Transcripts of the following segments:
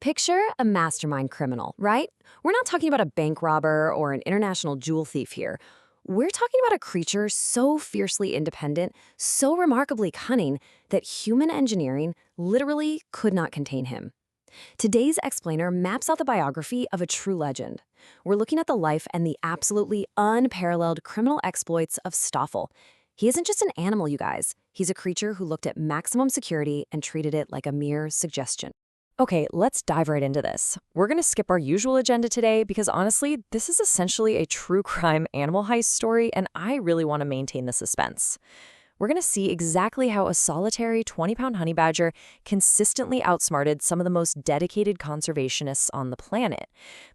Picture a mastermind criminal, right? We're not talking about a bank robber or an international jewel thief here. We're talking about a creature so fiercely independent, so remarkably cunning, that human engineering literally could not contain him. Today's explainer maps out the biography of a true legend. We're looking at the life and the absolutely unparalleled criminal exploits of Stoffel. He isn't just an animal, you guys. He's a creature who looked at maximum security and treated it like a mere suggestion. Okay, let's dive right into this. We're going to skip our usual agenda today because honestly, this is essentially a true crime animal heist story, and I really want to maintain the suspense. We're going to see exactly how a solitary 20-pound honey badger consistently outsmarted some of the most dedicated conservationists on the planet,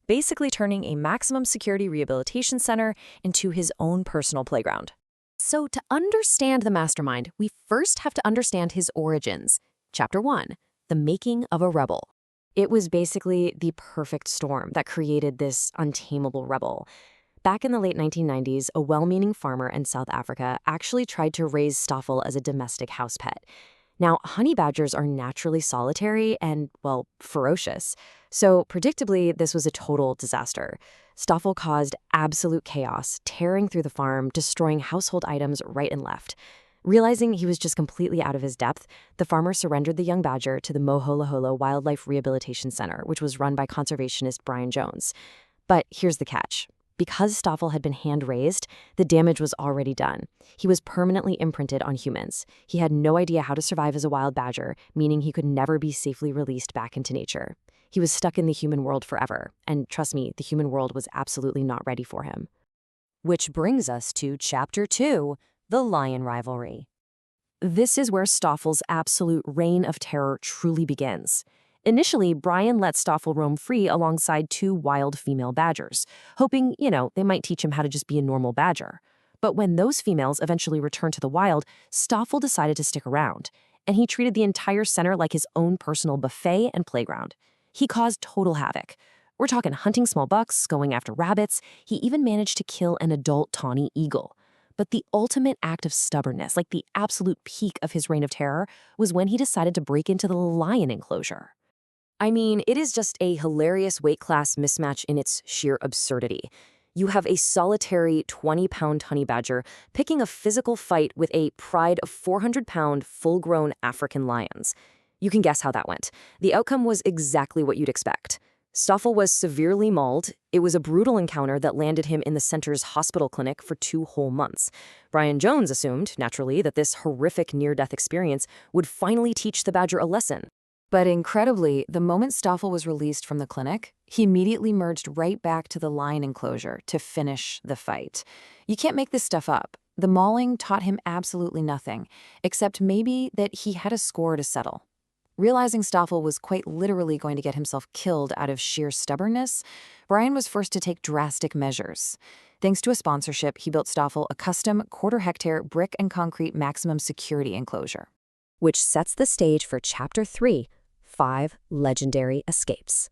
basically turning a maximum security rehabilitation center into his own personal playground. So to understand the mastermind, we first have to understand his origins. Chapter 1. The making of a rebel. It was basically the perfect storm that created this untamable rebel. Back in the late 1990s, a well-meaning farmer in South Africa actually tried to raise Stoffel as a domestic house pet. Now, honey badgers are naturally solitary and, well, ferocious. So, predictably, this was a total disaster. Stoffel caused absolute chaos, tearing through the farm, destroying household items right and left. Realizing he was just completely out of his depth, the farmer surrendered the young badger to the Moholoholo Wildlife Rehabilitation Center, which was run by conservationist Brian Jones. But here's the catch. Because Stoffel had been hand-raised, the damage was already done. He was permanently imprinted on humans. He had no idea how to survive as a wild badger, meaning he could never be safely released back into nature. He was stuck in the human world forever, and trust me, the human world was absolutely not ready for him. Which brings us to Chapter 2. The lion rivalry. This is where Stoffel's absolute reign of terror truly begins. Initially, Brian let Stoffel roam free alongside two wild female badgers, hoping, they might teach him how to just be a normal badger. But when those females eventually returned to the wild, Stoffel decided to stick around, and he treated the entire center like his own personal buffet and playground. He caused total havoc. We're talking hunting small bucks, going after rabbits. He even managed to kill an adult tawny eagle. But the ultimate act of stubbornness, like the absolute peak of his reign of terror, was when he decided to break into the lion enclosure. I mean, it is just a hilarious weight class mismatch in its sheer absurdity. You have a solitary 20-pound honey badger picking a physical fight with a pride of 400-pound full-grown African lions. You can guess how that went. The outcome was exactly what you'd expect. Stoffel was severely mauled. It was a brutal encounter that landed him in the center's hospital clinic for 2 whole months. Brian Jones assumed, naturally, that this horrific near-death experience would finally teach the badger a lesson. But incredibly, the moment Stoffel was released from the clinic, he immediately merged right back to the lion enclosure to finish the fight. You can't make this stuff up. The mauling taught him absolutely nothing, except maybe that he had a score to settle. Realizing Stoffel was quite literally going to get himself killed out of sheer stubbornness, Brian was forced to take drastic measures. Thanks to a sponsorship, he built Stoffel a custom quarter-hectare brick and concrete maximum security enclosure. Which sets the stage for Chapter 3, 5 Legendary Escapes.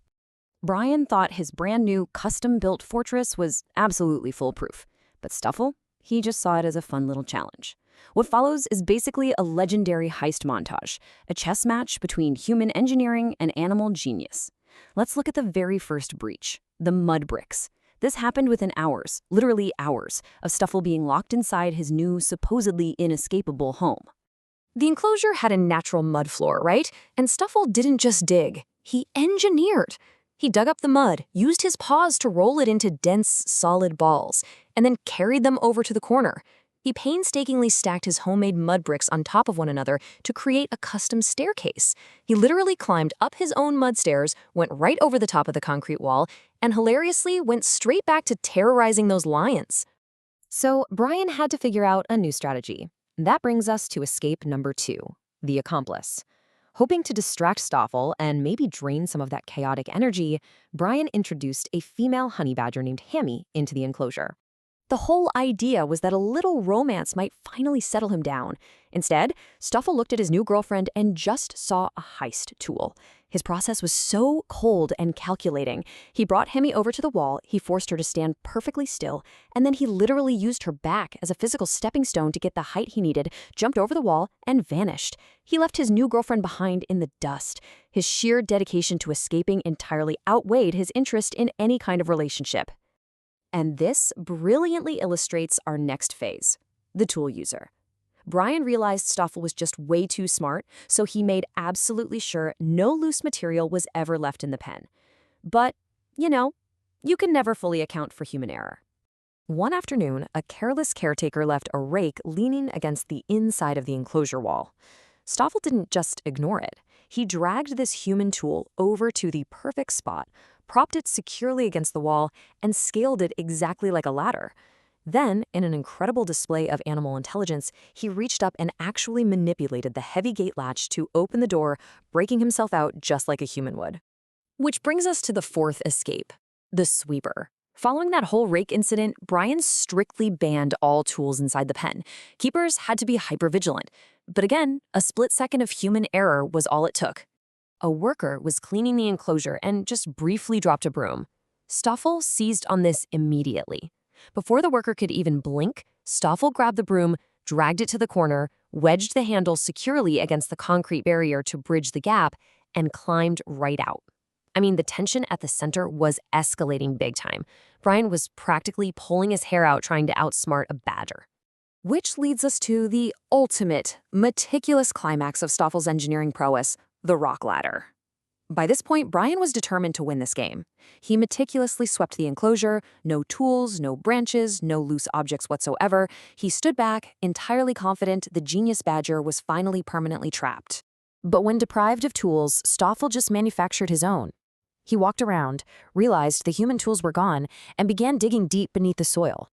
Brian thought his brand new custom-built fortress was absolutely foolproof, but Stoffel, he just saw it as a fun little challenge. What follows is basically a legendary heist montage, a chess match between human engineering and animal genius. Let's look at the very first breach, the mud bricks. This happened within hours, literally hours, of Stoffel being locked inside his new, supposedly inescapable home. The enclosure had a natural mud floor, right? And Stoffel didn't just dig, he engineered. He dug up the mud, used his paws to roll it into dense, solid balls, and then carried them over to the corner. He painstakingly stacked his homemade mud bricks on top of one another to create a custom staircase. He literally climbed up his own mud stairs, went right over the top of the concrete wall, and hilariously went straight back to terrorizing those lions. So Brian had to figure out a new strategy. That brings us to escape number 2, the accomplice. Hoping to distract Stoffel and maybe drain some of that chaotic energy, Brian introduced a female honey badger named Hammy into the enclosure. The whole idea was that a little romance might finally settle him down. Instead, Stoffel looked at his new girlfriend and just saw a heist tool. His process was so cold and calculating. He brought Hemi over to the wall, he forced her to stand perfectly still, and then he literally used her back as a physical stepping stone to get the height he needed, jumped over the wall, and vanished. He left his new girlfriend behind in the dust. His sheer dedication to escaping entirely outweighed his interest in any kind of relationship. And this brilliantly illustrates our next phase, the tool user. Brian realized Stoffel was just way too smart, so he made absolutely sure no loose material was ever left in the pen. But, you can never fully account for human error. One afternoon, a careless caretaker left a rake leaning against the inside of the enclosure wall. Stoffel didn't just ignore it. He dragged this human tool over to the perfect spot, propped it securely against the wall, and scaled it exactly like a ladder. Then, in an incredible display of animal intelligence, he reached up and actually manipulated the heavy gate latch to open the door, breaking himself out just like a human would. Which brings us to the fourth escape, the sweeper. Following that whole rake incident, Brian strictly banned all tools inside the pen. Keepers had to be hypervigilant. But again, a split second of human error was all it took. A worker was cleaning the enclosure and just briefly dropped a broom. Stoffel seized on this immediately. Before the worker could even blink, Stoffel grabbed the broom, dragged it to the corner, wedged the handle securely against the concrete barrier to bridge the gap, and climbed right out. I mean, the tension at the center was escalating big time. Brian was practically pulling his hair out trying to outsmart a badger. Which leads us to the ultimate, meticulous climax of Stoffel's engineering prowess, the rock ladder. By this point, Brian was determined to win this game. He meticulously swept the enclosure, no tools, no branches, no loose objects whatsoever. He stood back, entirely confident the genius badger was finally permanently trapped. But when deprived of tools, Stoffel just manufactured his own. He walked around, realized the human tools were gone, and began digging deep beneath the soil.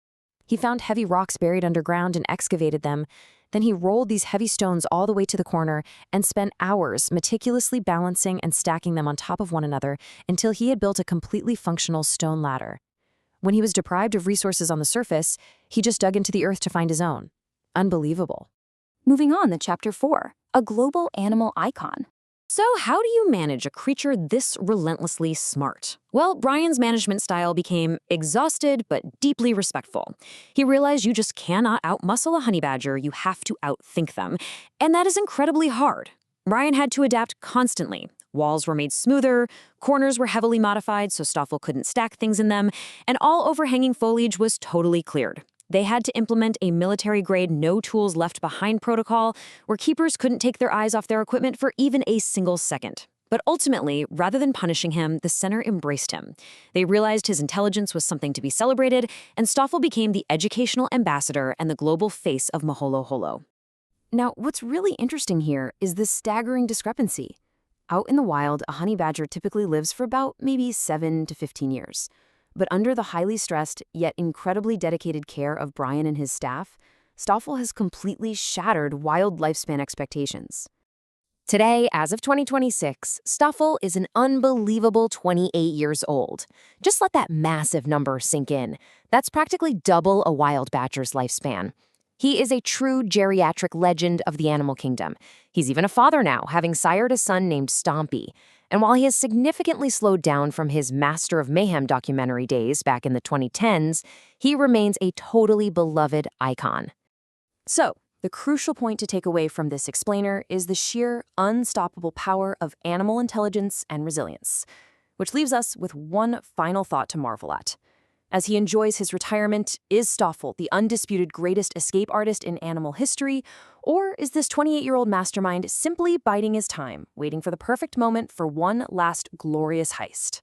He found heavy rocks buried underground and excavated them. Then he rolled these heavy stones all the way to the corner and spent hours meticulously balancing and stacking them on top of one another until he had built a completely functional stone ladder. When he was deprived of resources on the surface, he just dug into the earth to find his own. Unbelievable. Moving on to Chapter 4, a global animal icon. So how do you manage a creature this relentlessly smart? Well, Brian's management style became exhausted but deeply respectful. He realized you just cannot outmuscle a honey badger, you have to outthink them. And that is incredibly hard. Brian had to adapt constantly. Walls were made smoother, corners were heavily modified so Stoffel couldn't stack things in them, and all overhanging foliage was totally cleared. They had to implement a military-grade no tools left behind protocol where keepers couldn't take their eyes off their equipment for even a single second. But ultimately, rather than punishing him, the center embraced him. They realized his intelligence was something to be celebrated, and Stoffel became the educational ambassador and the global face of Moholoholo. Now, what's really interesting here is this staggering discrepancy. Out in the wild, a honey badger typically lives for about maybe 7 to 15 years. But under the highly stressed, yet incredibly dedicated care of Brian and his staff, Stoffel has completely shattered wild lifespan expectations. Today, as of 2026, Stoffel is an unbelievable 28 years old. Just let that massive number sink in. That's practically double a wild badger's lifespan. He is a true geriatric legend of the animal kingdom. He's even a father now, having sired a son named Stompy. And while he has significantly slowed down from his Master of Mayhem documentary days back in the 2010s, he remains a totally beloved icon. So, the crucial point to take away from this explainer is the sheer, unstoppable power of animal intelligence and resilience, which leaves us with one final thought to marvel at. As he enjoys his retirement, is Stoffel the undisputed greatest escape artist in animal history, or is this 28-year-old mastermind simply biding his time, waiting for the perfect moment for one last glorious heist?